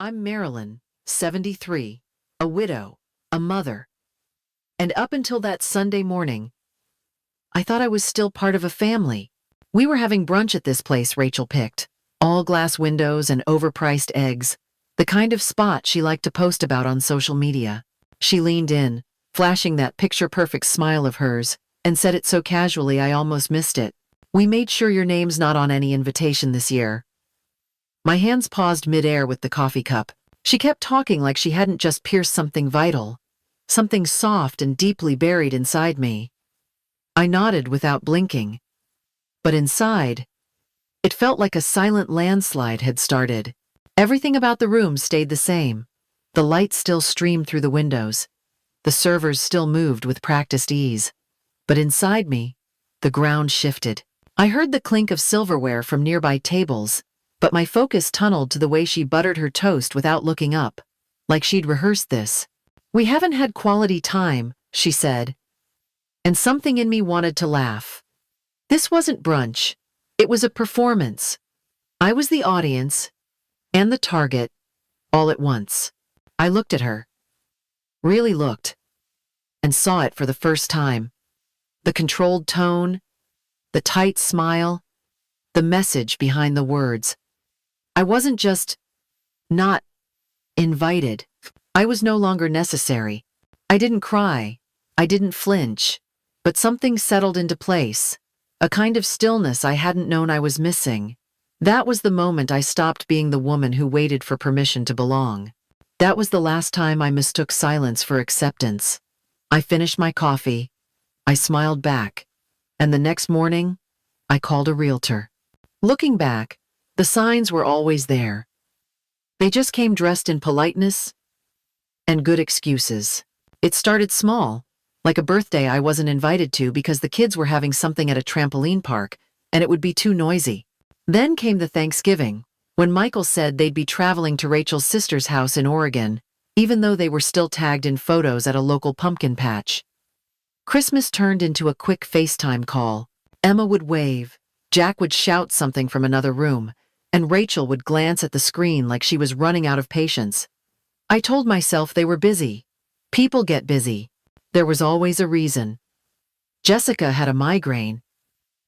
I'm Marilyn, 73, a widow, a mother. And up until that Sunday morning, I thought I was still part of a family. We were having brunch at this place Rachel picked. All glass windows and overpriced eggs. The kind of spot she liked to post about on social media. She leaned in, flashing that picture-perfect smile of hers, and said it so casually I almost missed it. "We made sure your name's not on any invitation this year." My hands paused midair with the coffee cup. She kept talking like she hadn't just pierced something vital, something soft and deeply buried inside me. I nodded without blinking. But inside, it felt like a silent landslide had started. Everything about the room stayed the same. The light still streamed through the windows. The servers still moved with practiced ease. But inside me, the ground shifted. I heard the clink of silverware from nearby tables, but my focus tunneled to the way she buttered her toast without looking up, like she'd rehearsed this. "We haven't had quality time," she said, and something in me wanted to laugh. This wasn't brunch. It was a performance. I was the audience and the target all at once. I looked at her, really looked, and saw it for the first time. The controlled tone, the tight smile, the message behind the words. I wasn't just not invited. I was no longer necessary. I didn't cry. I didn't flinch. But something settled into place, a kind of stillness I hadn't known I was missing. That was the moment I stopped being the woman who waited for permission to belong. That was the last time I mistook silence for acceptance. I finished my coffee. I smiled back. And the next morning, I called a realtor. Looking back, the signs were always there. They just came dressed in politeness and good excuses. It started small, like a birthday I wasn't invited to because the kids were having something at a trampoline park, and it would be too noisy. Then came the Thanksgiving, when Michael said they'd be traveling to Rachel's sister's house in Oregon, even though they were still tagged in photos at a local pumpkin patch. Christmas turned into a quick FaceTime call. Emma would wave, Jack would shout something from another room, and Rachel would glance at the screen like she was running out of patience. I told myself they were busy. People get busy. There was always a reason. Jessica had a migraine.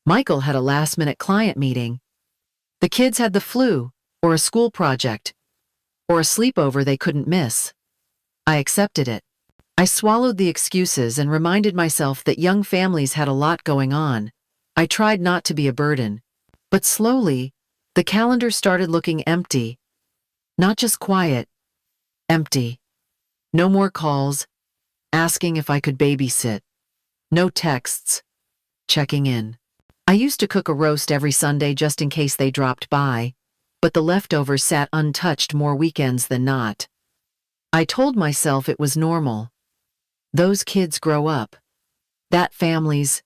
Michael had a last-minute client meeting. The kids had the flu, or a school project, or a sleepover they couldn't miss. I accepted it. I swallowed the excuses and reminded myself that young families had a lot going on. I tried not to be a burden. But slowly, the calendar started looking empty. Not just quiet, empty. No more calls, asking if I could babysit. No texts, checking in. I used to cook a roast every Sunday just in case they dropped by, but the leftovers sat untouched more weekends than not. I told myself it was normal. Those kids grow up. That families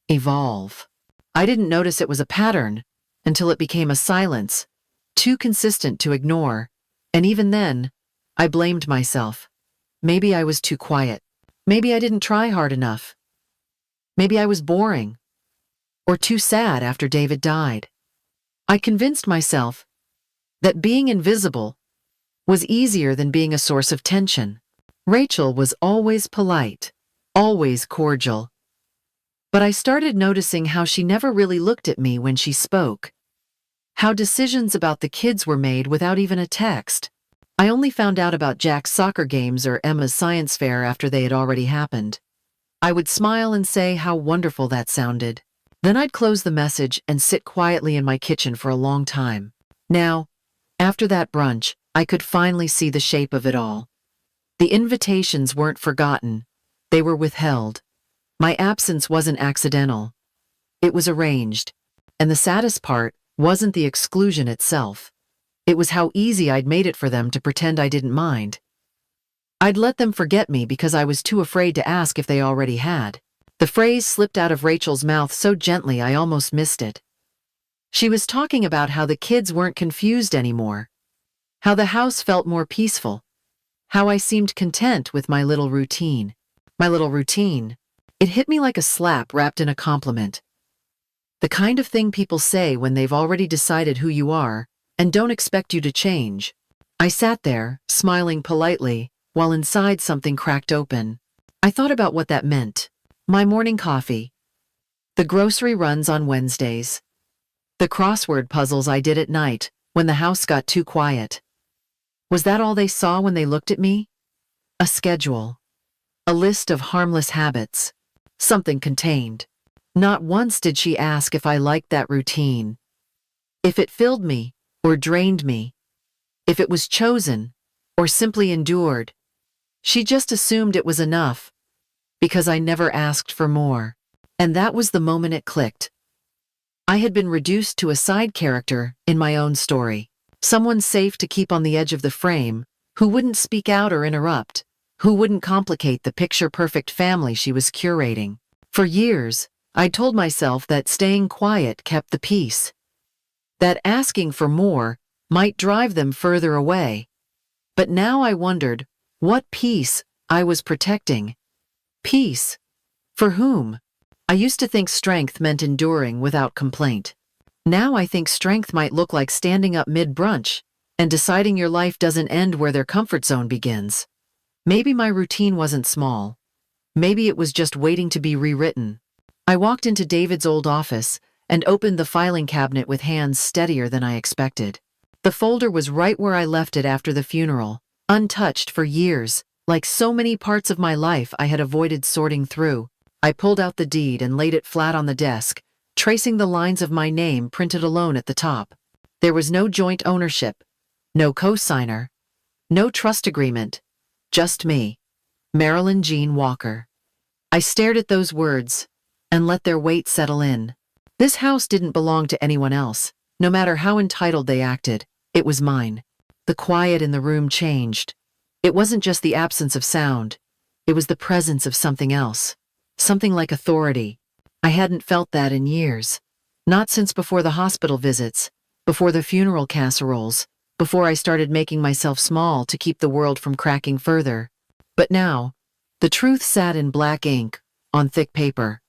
evolve. I didn't notice it was a pattern until it became a silence, too consistent to ignore, and even then, I blamed myself. Maybe I was too quiet. Maybe I didn't try hard enough. Maybe I was boring. Or too sad after David died. I convinced myself that being invisible was easier than being a source of tension. Rachel was always polite, always cordial. But I started noticing how she never really looked at me when she spoke. How decisions about the kids were made without even a text. I only found out about Jack's soccer games or Emma's science fair after they had already happened. I would smile and say how wonderful that sounded. Then I'd close the message and sit quietly in my kitchen for a long time. Now, after that brunch, I could finally see the shape of it all. The invitations weren't forgotten. They were withheld. My absence wasn't accidental. It was arranged. And the saddest part wasn't the exclusion itself. It was how easy I'd made it for them to pretend I didn't mind. I'd let them forget me because I was too afraid to ask if they already had. The phrase slipped out of Rachel's mouth so gently I almost missed it. She was talking about how the kids weren't confused anymore, how the house felt more peaceful, how I seemed content with my little routine. My little routine. It hit me like a slap wrapped in a compliment. The kind of thing people say when they've already decided who you are and don't expect you to change. I sat there, smiling politely, while inside something cracked open. I thought about what that meant. My morning coffee, the grocery runs on Wednesdays, the crossword puzzles I did at night when the house got too quiet. Was that all they saw when they looked at me? A schedule. A list of harmless habits. Something contained. Not once did she ask if I liked that routine. If it filled me, or drained me. If it was chosen, or simply endured. She just assumed it was enough, because I never asked for more. And that was the moment it clicked. I had been reduced to a side character in my own story. Someone safe to keep on the edge of the frame, who wouldn't speak out or interrupt, who wouldn't complicate the picture-perfect family she was curating. For years, I'd told myself that staying quiet kept the peace, that asking for more might drive them further away. But now I wondered what peace I was protecting. Peace? For whom? I used to think strength meant enduring without complaint. Now I think strength might look like standing up mid-brunch and deciding your life doesn't end where their comfort zone begins. Maybe my routine wasn't small. Maybe it was just waiting to be rewritten. I walked into David's old office and opened the filing cabinet with hands steadier than I expected. The folder was right where I left it after the funeral, untouched for years, like so many parts of my life I had avoided sorting through. I pulled out the deed and laid it flat on the desk, tracing the lines of my name printed alone at the top. There was no joint ownership, no co-signer, no trust agreement, just me, Marilyn Jean Walker. I stared at those words and let their weight settle in. This house didn't belong to anyone else, no matter how entitled they acted. It was mine. The quiet in the room changed. It wasn't just the absence of sound. It was the presence of something else. Something like authority. I hadn't felt that in years. Not since before the hospital visits, before the funeral casseroles, before I started making myself small to keep the world from cracking further. But now, the truth sat in black ink, on thick paper.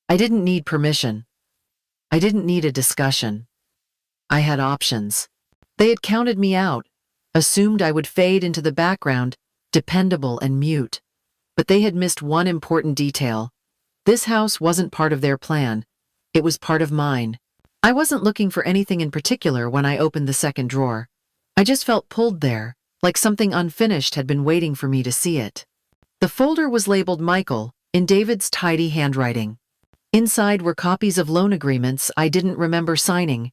I didn't need permission. I didn't need a discussion. I had options. They had counted me out, assumed I would fade into the background, dependable and mute. But they had missed one important detail. This house wasn't part of their plan. It was part of mine. I wasn't looking for anything in particular when I opened the second drawer. I just felt pulled there, like something unfinished had been waiting for me to see it. The folder was labeled Michael, in David's tidy handwriting. Inside were copies of loan agreements I didn't remember signing.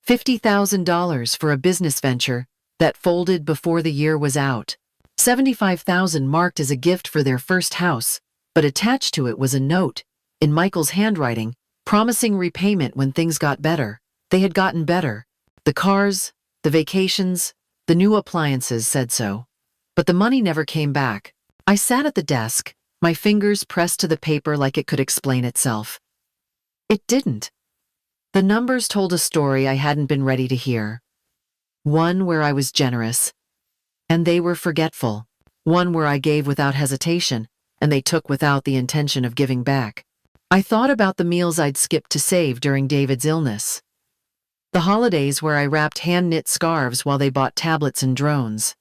$50,000 for a business venture that folded before the year was out. $75,000 marked as a gift for their first house, but attached to it was a note, in Michael's handwriting, promising repayment when things got better. They had gotten better. The cars, the vacations, the new appliances said so. But the money never came back. I sat at the desk, my fingers pressed to the paper like it could explain itself. It didn't. The numbers told a story I hadn't been ready to hear. One where I was generous, and they were forgetful. One where I gave without hesitation, and they took without the intention of giving back. I thought about the meals I'd skipped to save during David's illness. The holidays where I wrapped hand-knit scarves while they bought tablets and drones.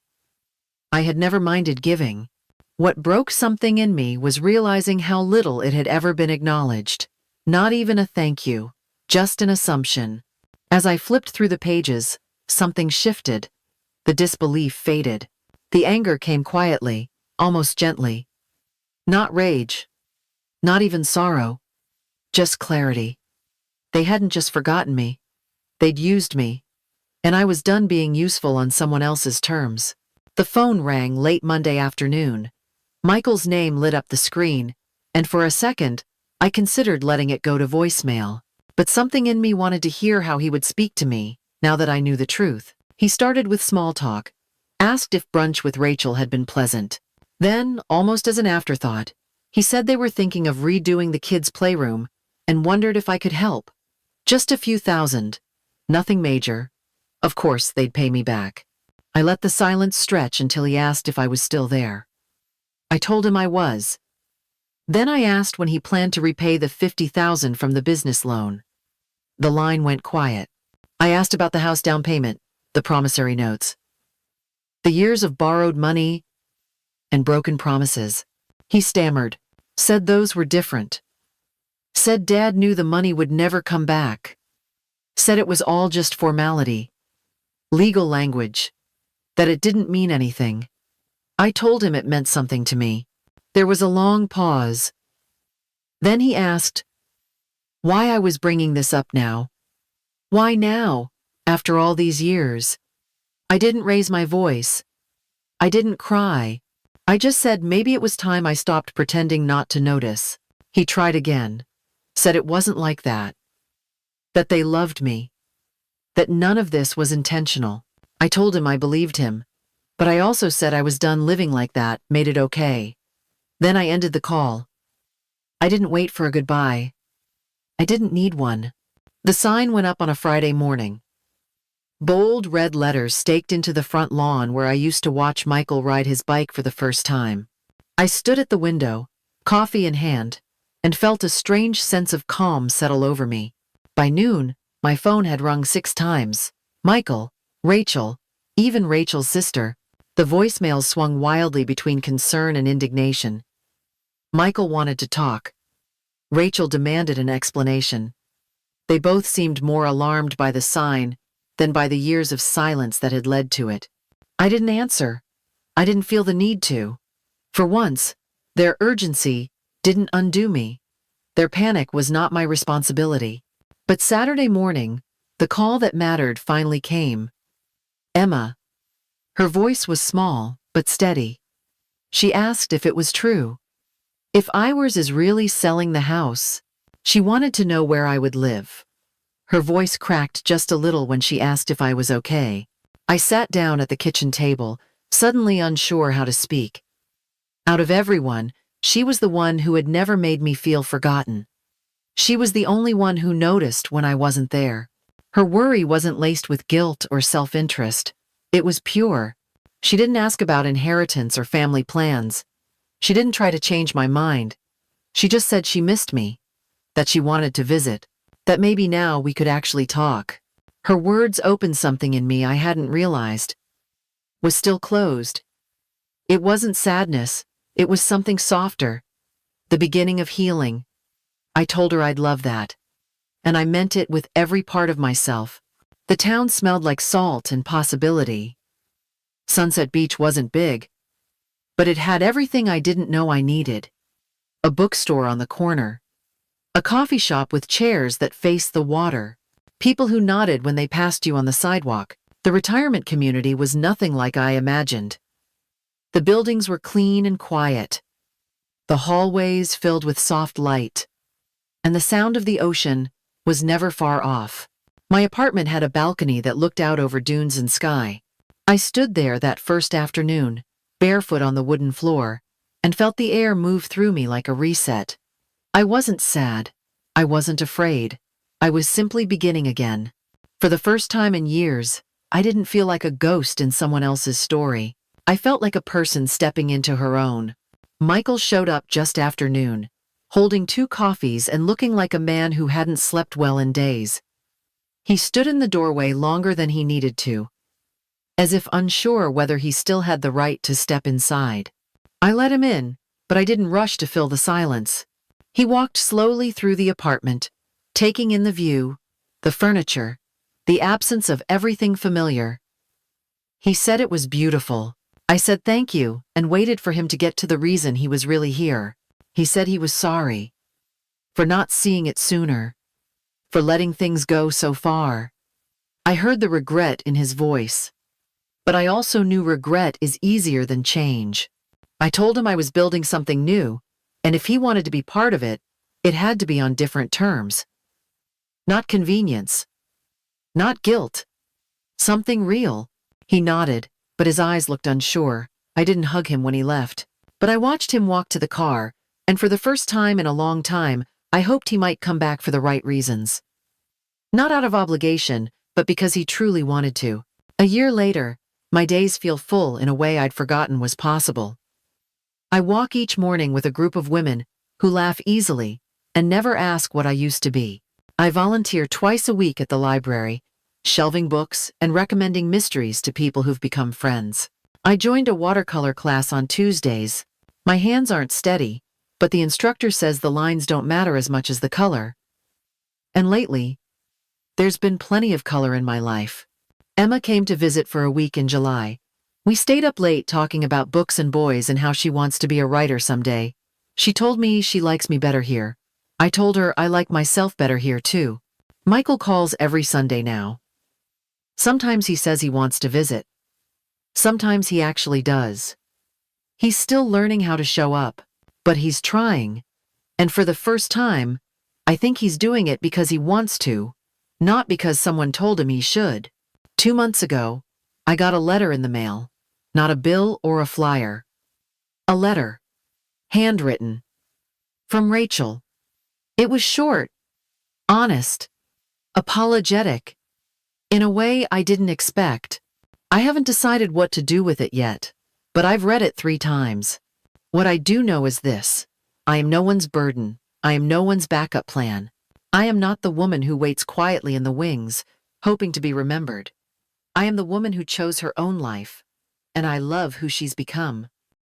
I had never minded giving. What broke something in me was realizing how little it had ever been acknowledged. Not even a thank you, just an assumption. As I flipped through the pages, something shifted. The disbelief faded. The anger came quietly, almost gently. Not rage. Not even sorrow. Just clarity. They hadn't just forgotten me. They'd used me. And I was done being useful on someone else's terms. The phone rang late Monday afternoon. Michael's name lit up the screen, and for a second, I considered letting it go to voicemail. But something in me wanted to hear how he would speak to me, now that I knew the truth. He started with small talk, asked if brunch with Rachel had been pleasant. Then, almost as an afterthought, he said they were thinking of redoing the kids' playroom and wondered if I could help. Just a few thousand. Nothing major. Of course, they'd pay me back. I let the silence stretch until he asked if I was still there. I told him I was. Then I asked when he planned to repay the $50,000 from the business loan. The line went quiet. I asked about the house down payment, the promissory notes. The years of borrowed money and broken promises. He stammered, said those were different. Said Dad knew the money would never come back. Said it was all just formality. Legal language. That it didn't mean anything. I told him it meant something to me. There was a long pause. Then he asked why I was bringing this up now. Why now, after all these years? I didn't raise my voice. I didn't cry. I just said maybe it was time I stopped pretending not to notice. He tried again. Said it wasn't like that. That they loved me. That none of this was intentional. I told him I believed him. But I also said I was done living like that, made it okay. Then I ended the call. I didn't wait for a goodbye. I didn't need one. The sign went up on a Friday morning. Bold red letters staked into the front lawn where I used to watch Michael ride his bike for the first time. I stood at the window, coffee in hand, and felt a strange sense of calm settle over me. By noon, my phone had rung 6 times. Michael, Rachel, even Rachel's sister. The voicemails swung wildly between concern and indignation. Michael wanted to talk. Rachel demanded an explanation. They both seemed more alarmed by the sign than by the years of silence that had led to it. I didn't answer. I didn't feel the need to. For once, their urgency didn't undo me. Their panic was not my responsibility. But Saturday morning, the call that mattered finally came. Emma. Her voice was small, but steady. She asked if it was true. If Iwers is really selling the house. She wanted to know where I would live. Her voice cracked just a little when she asked if I was okay. I sat down at the kitchen table, suddenly unsure how to speak. Out of everyone, she was the one who had never made me feel forgotten. She was the only one who noticed when I wasn't there. Her worry wasn't laced with guilt or self-interest. It was pure. She didn't ask about inheritance or family plans. She didn't try to change my mind. She just said she missed me, that she wanted to visit, that maybe now we could actually talk. Her words opened something in me I hadn't realized was still closed. It wasn't sadness, it was something softer, the beginning of healing. I told her I'd love that. And I meant it with every part of myself. The town smelled like salt and possibility. Sunset Beach wasn't big, but it had everything I didn't know I needed. A bookstore on the corner. A coffee shop with chairs that faced the water. People who nodded when they passed you on the sidewalk. The retirement community was nothing like I imagined. The buildings were clean and quiet. The hallways filled with soft light. And the sound of the ocean was never far off. My apartment had a balcony that looked out over dunes and sky. I stood there that first afternoon, barefoot on the wooden floor, and felt the air move through me like a reset. I wasn't sad. I wasn't afraid. I was simply beginning again. For the first time in years, I didn't feel like a ghost in someone else's story. I felt like a person stepping into her own. Michael showed up just after noon, holding 2 coffees and looking like a man who hadn't slept well in days. He stood in the doorway longer than he needed to, as if unsure whether he still had the right to step inside. I let him in, but I didn't rush to fill the silence. He walked slowly through the apartment, taking in the view, the furniture, the absence of everything familiar. He said it was beautiful. I said thank you and waited for him to get to the reason he was really here. He said he was sorry for not seeing it sooner, for letting things go so far. I heard the regret in his voice, but I also knew regret is easier than change. I told him I was building something new, and if he wanted to be part of it, it had to be on different terms. Not convenience. Not guilt. Something real. He nodded, but his eyes looked unsure. I didn't hug him when he left, but I watched him walk to the car, and for the first time in a long time, I hoped he might come back for the right reasons. Not out of obligation, but because he truly wanted to. A year later, my days feel full in a way I'd forgotten was possible. I walk each morning with a group of women who laugh easily and never ask what I used to be. I volunteer twice a week at the library, shelving books and recommending mysteries to people who've become friends. I joined a watercolor class on Tuesdays. My hands aren't steady, but the instructor says the lines don't matter as much as the color. And lately, there's been plenty of color in my life. Emma came to visit for a week in July. We stayed up late talking about books and boys and how she wants to be a writer someday. She told me she likes me better here. I told her I like myself better here too. Michael calls every Sunday now. Sometimes he says he wants to visit. Sometimes he actually does. He's still learning how to show up, but he's trying. And for the first time, I think he's doing it because he wants to, not because someone told him he should. 2 months ago, I got a letter in the mail. Not a bill or a flyer. A letter. Handwritten. From Rachel. It was short, honest, apologetic, in a way I didn't expect. I haven't decided what to do with it yet, but I've read it 3 times. What I do know is this: I am no one's burden. I am no one's backup plan. I am not the woman who waits quietly in the wings, hoping to be remembered. I am the woman who chose her own life, and I love who she's become.